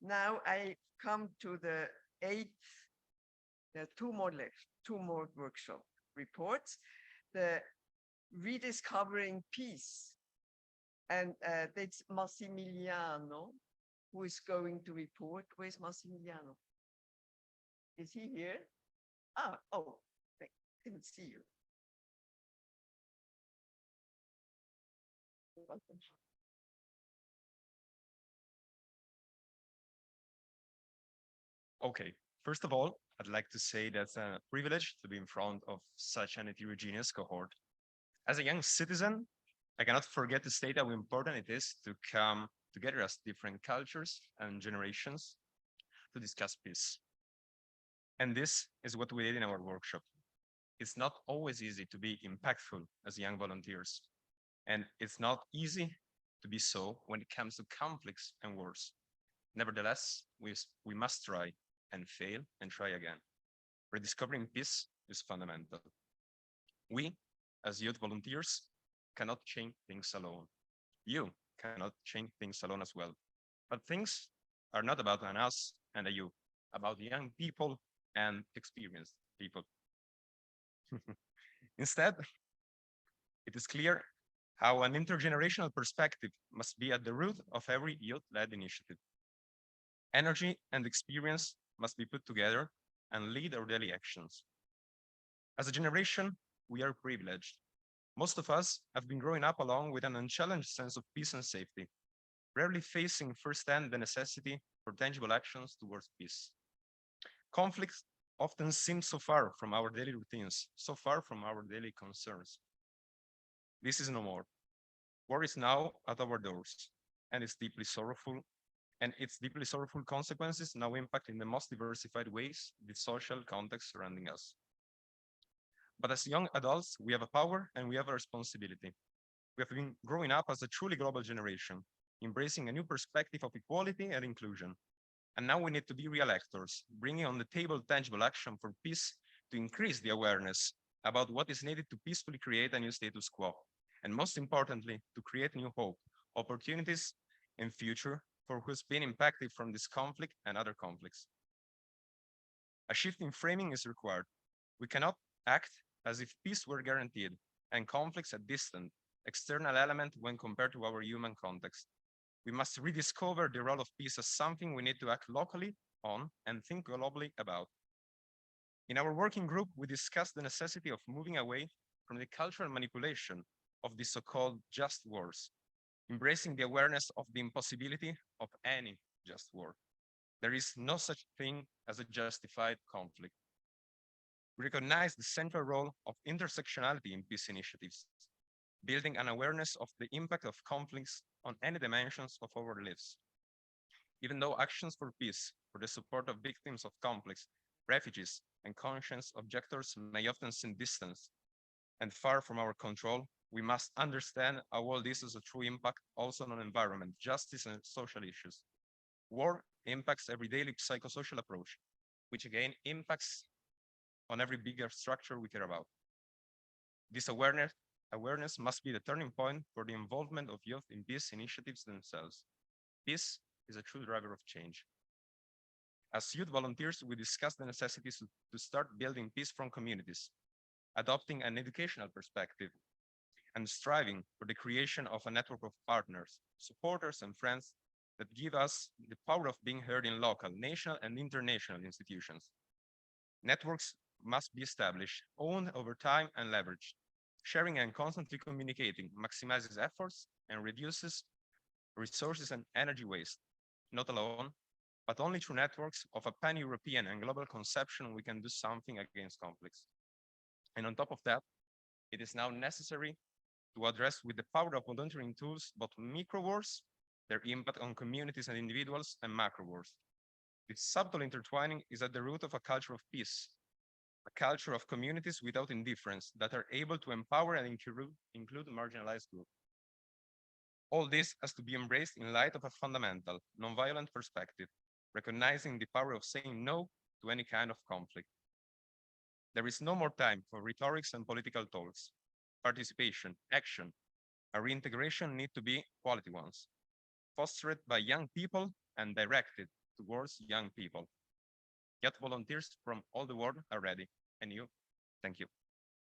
Now I come to the two more workshop reports. The Rediscovering Peace. And that's Massimiliano who is going to report. Where's Massimiliano? Is he here? Oh, I didn't see you. Okay, first of all, I'd like to say that's a privilege to be in front of such an heterogeneous cohort. As a young citizen, I cannot forget to state how important it is to come together as different cultures and generations to discuss peace. And this is what we did in our workshop. It's not always easy to be impactful as young volunteers, and it's not easy to be so when it comes to conflicts and wars. Nevertheless, we must try and fail and try again. Rediscovering peace is fundamental. We, as youth volunteers, cannot change things alone. You cannot change things alone as well. But things are not about an us and a you, about young people and experienced people. Instead, it is clear how an intergenerational perspective must be at the root of every youth-led initiative. Energy and experience must be put together and lead our daily actions. As a generation, we are privileged. Most of us have been growing up along with an unchallenged sense of peace and safety, rarely facing firsthand the necessity for tangible actions towards peace. Conflicts often seem so far from our daily routines, so far from our daily concerns. This is no more. War is now at our doors, and it's deeply sorrowful, and its deeply sorrowful consequences now impact in the most diversified ways the social context surrounding us. But as young adults, we have a power and we have a responsibility. We have been growing up as a truly global generation, embracing a new perspective of equality and inclusion. And now we need to be real actors, bringing on the table tangible action for peace to increase the awareness about what is needed to peacefully create a new status quo. And most importantly, to create new hope, opportunities, and future for who's been impacted from this conflict and other conflicts. A shift in framing is required. We cannot act as if peace were guaranteed and conflicts a distant, external element when compared to our human context. We must rediscover the role of peace as something we need to act locally on and think globally about. In our working group, we discussed the necessity of moving away from the cultural manipulation of the so-called just wars, embracing the awareness of the impossibility of any just war. There is no such thing as a justified conflict. We recognize the central role of intersectionality in peace initiatives, building an awareness of the impact of conflicts on any dimensions of our lives. Even though actions for peace, for the support of victims of conflicts, refugees, and conscience objectors may often seem distant and far from our control, we must understand how all this has a true impact also on environment, justice, and social issues. War impacts every daily psychosocial approach, which again impacts on every bigger structure we care about. This awareness must be the turning point for the involvement of youth in peace initiatives themselves. Peace is a true driver of change. As youth volunteers, we discuss the necessities to start building peace from communities, adopting an educational perspective, and striving for the creation of a network of partners, supporters, and friends that give us the power of being heard in local, national, and international institutions. Networks must be established, owned over time, and leveraged. Sharing and constantly communicating maximizes efforts and reduces resources and energy waste. Not alone, but only through networks of a pan-European and global conception we can do something against conflicts. And on top of that, it is now necessary to address with the power of volunteering tools both micro wars, their impact on communities and individuals, and macro wars. This subtle intertwining is at the root of a culture of peace, a culture of communities without indifference that are able to empower and include marginalized groups. All this has to be embraced in light of a fundamental, nonviolent perspective, recognizing the power of saying no to any kind of conflict. There is no more time for rhetorics and political talks. Participation, action, and reintegration need to be quality ones, fostered by young people and directed towards young people. Yet volunteers from all the world are ready, and you, thank you.